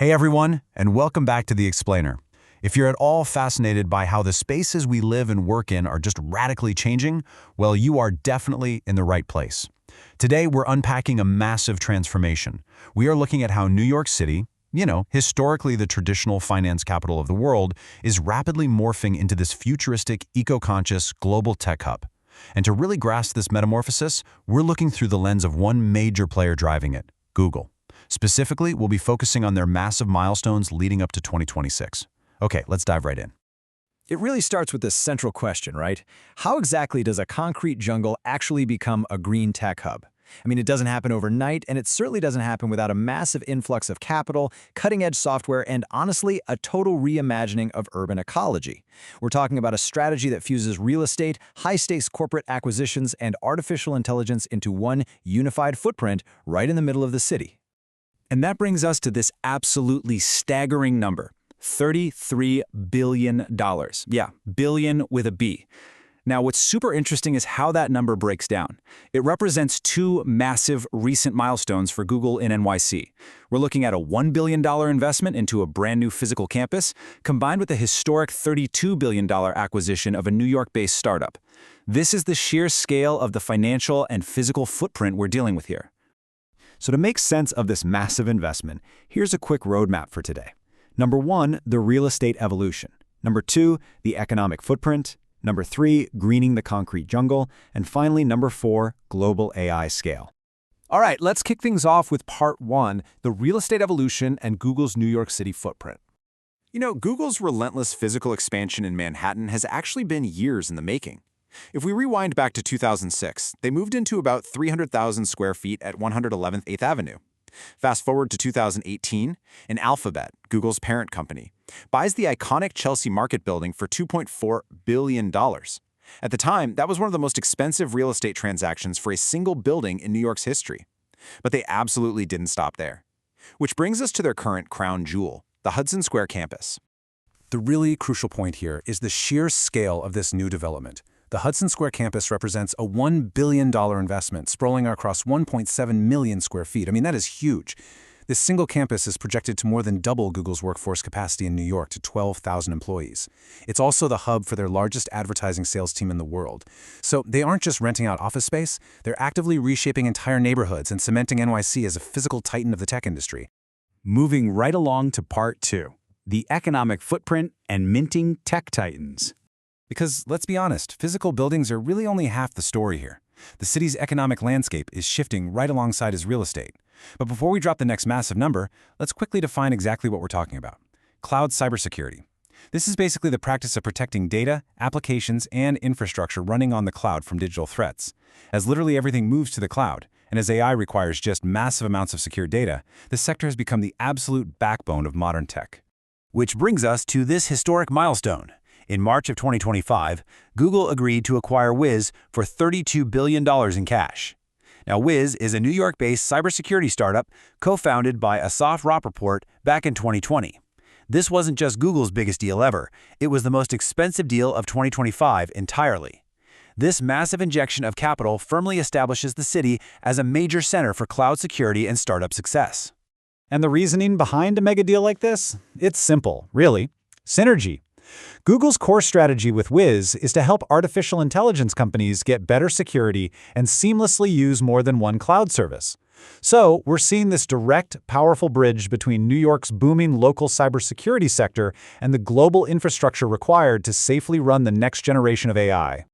Hey everyone, and welcome back to The Explainer. If you're at all fascinated by how the spaces we live and work in are just radically changing, well, you are definitely in the right place. Today, we're unpacking a massive transformation. We are looking at how New York City, historically the traditional finance capital of the world, is rapidly morphing into this futuristic, eco-conscious, global tech hub. And to really grasp this metamorphosis, we're looking through the lens of one major player driving it, Google. Specifically, we'll be focusing on their massive milestones leading up to 2026. Okay, let's dive right in. It really starts with this central question, right? How exactly does a concrete jungle actually become a green tech hub? I mean, it doesn't happen overnight, and it certainly doesn't happen without a massive influx of capital, cutting-edge software, and honestly, a total reimagining of urban ecology. We're talking about a strategy that fuses real estate, high-stakes corporate acquisitions, and artificial intelligence into one unified footprint right in the middle of the city. And that brings us to this absolutely staggering number, $33 billion. Yeah, billion with a B. Now, what's super interesting is how that number breaks down. It represents two massive recent milestones for Google in NYC. We're looking at a $1 billion investment into a brand new physical campus, combined with a historic $32 billion acquisition of a New York-based startup. This is the sheer scale of the financial and physical footprint we're dealing with here. So to make sense of this massive investment, here's a quick roadmap for today. Number 1, the real estate evolution. Number 2, the economic footprint. Number 3, greening the concrete jungle. And finally, number 4, global AI scale. All right, let's kick things off with part 1, the real estate evolution and Google's New York City footprint. Google's relentless physical expansion in Manhattan has actually been years in the making. If we rewind back to 2006, they moved into about 300,000 square feet at 111th 8th Avenue. Fast forward to 2018, and Alphabet, Google's parent company, buys the iconic Chelsea Market building for $2.4 billion. At the time, that was one of the most expensive real estate transactions for a single building in New York's history. But they absolutely didn't stop there. Which brings us to their current crown jewel, the Hudson Square campus. The really crucial point here is the sheer scale of this new development. The Hudson Square campus represents a $1 billion investment sprawling across 1.7 million square feet. I mean, that is huge. This single campus is projected to more than double Google's workforce capacity in New York to 12,000 employees. It's also the hub for their largest advertising sales team in the world. So they aren't just renting out office space, they're actively reshaping entire neighborhoods and cementing NYC as a physical titan of the tech industry. Moving right along to part 2, the economic footprint and minting tech titans. Because, let's be honest, physical buildings are really only half the story here. The city's economic landscape is shifting right alongside its real estate. But before we drop the next massive number, let's quickly define exactly what we're talking about. Cloud cybersecurity. This is basically the practice of protecting data, applications, and infrastructure running on the cloud from digital threats. As literally everything moves to the cloud, and as AI requires just massive amounts of secure data, this sector has become the absolute backbone of modern tech. Which brings us to this historic milestone. In March of 2025, Google agreed to acquire Wiz for $32 billion in cash. Now, Wiz is a New York-based cybersecurity startup co-founded by Asaf Rappaport back in 2020. This wasn't just Google's biggest deal ever. It was the most expensive deal of 2025 entirely. This massive injection of capital firmly establishes the city as a major center for cloud security and startup success. And the reasoning behind a mega deal like this? It's simple, really. Synergy. Google's core strategy with Wiz is to help artificial intelligence companies get better security and seamlessly use more than one cloud service. So, we're seeing this direct, powerful bridge between New York's booming local cybersecurity sector and the global infrastructure required to safely run the next generation of AI.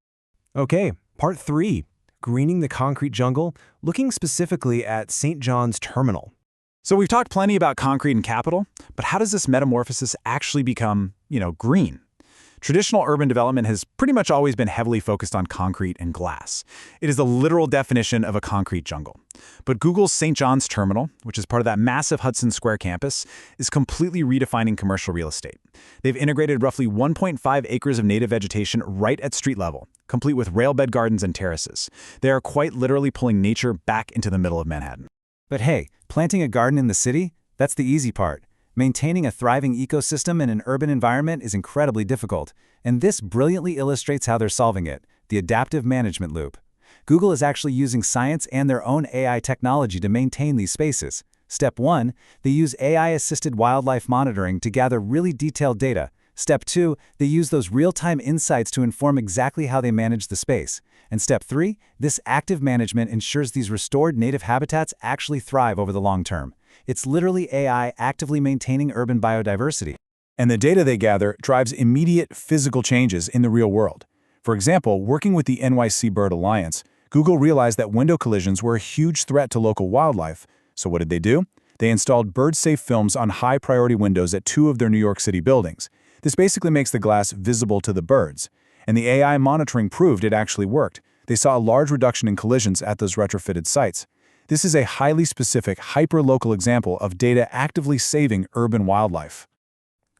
Okay, part 3, greening the concrete jungle, looking specifically at St. John's Terminal. So we've talked plenty about concrete and capital, but how does this metamorphosis actually become, green? Traditional urban development has pretty much always been heavily focused on concrete and glass. It is the literal definition of a concrete jungle. But Google's St. John's Terminal, which is part of that massive Hudson Square campus, is completely redefining commercial real estate. They've integrated roughly 1.5 acres of native vegetation right at street level, complete with railbed gardens and terraces. They are quite literally pulling nature back into the middle of Manhattan. But hey, planting a garden in the city? That's the easy part. Maintaining a thriving ecosystem in an urban environment is incredibly difficult, and this brilliantly illustrates how they're solving it, the adaptive management loop. Google is actually using science and their own AI technology to maintain these spaces. Step 1, they use AI-assisted wildlife monitoring to gather really detailed data. Step 2, they use those real-time insights to inform exactly how they manage the space. And Step 3, this active management ensures these restored native habitats actually thrive over the long term. It's literally AI actively maintaining urban biodiversity. And the data they gather drives immediate physical changes in the real world. For example, working with the NYC Bird Alliance, Google realized that window collisions were a huge threat to local wildlife. So what did they do? They installed bird-safe films on high-priority windows at 2 of their New York City buildings. This basically makes the glass visible to the birds. And the AI monitoring proved it actually worked. They saw a large reduction in collisions at those retrofitted sites. This is a highly specific, hyper-local example of data actively saving urban wildlife.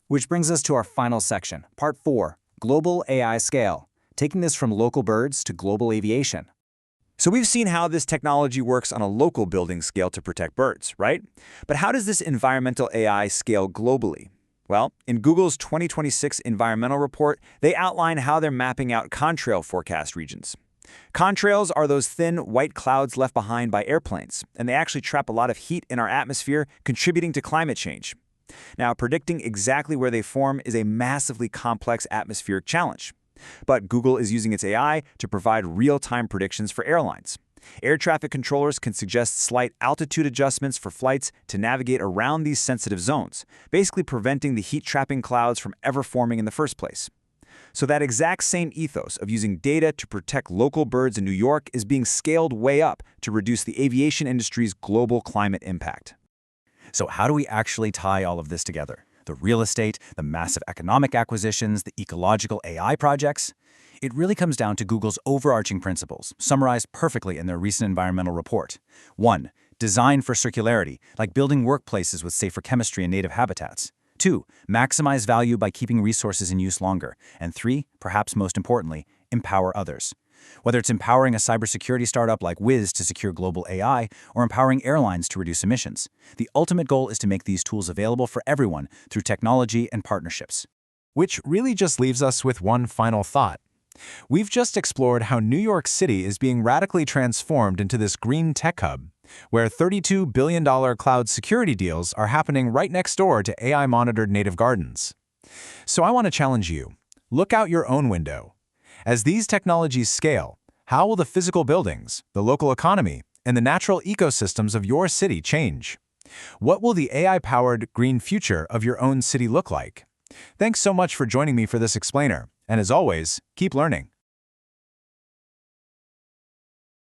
Which brings us to our final section, Part 4, Global AI Scale, taking this from local birds to global aviation. So we've seen how this technology works on a local building scale to protect birds, right? But how does this environmental AI scale globally? Well, in Google's 2026 environmental report, they outline how they're mapping out contrail forecast regions. Contrails are those thin, white clouds left behind by airplanes, and they actually trap a lot of heat in our atmosphere, contributing to climate change. Now, predicting exactly where they form is a massively complex atmospheric challenge. But Google is using its AI to provide real-time predictions for airlines. Air traffic controllers can suggest slight altitude adjustments for flights to navigate around these sensitive zones, basically preventing the heat-trapping clouds from ever forming in the first place. So that exact same ethos of using data to protect local birds in New York is being scaled way up to reduce the aviation industry's global climate impact. So how do we actually tie all of this together? The real estate, the massive economic acquisitions, the ecological AI projects? It really comes down to Google's overarching principles, summarized perfectly in their recent environmental report. 1. Design for circularity, like building workplaces with safer chemistry and native habitats. 2. Maximize value by keeping resources in use longer. And 3, perhaps most importantly, empower others. Whether it's empowering a cybersecurity startup like Wiz to secure global AI or empowering airlines to reduce emissions, the ultimate goal is to make these tools available for everyone through technology and partnerships. Which really just leaves us with one final thought. We've just explored how New York City is being radically transformed into this green tech hub, where $32 billion cloud security deals are happening right next door to AI-monitored native gardens. So I want to challenge you. Look out your own window. As these technologies scale, how will the physical buildings, the local economy, and the natural ecosystems of your city change? What will the AI-powered green future of your own city look like? Thanks so much for joining me for this explainer, and as always, keep learning.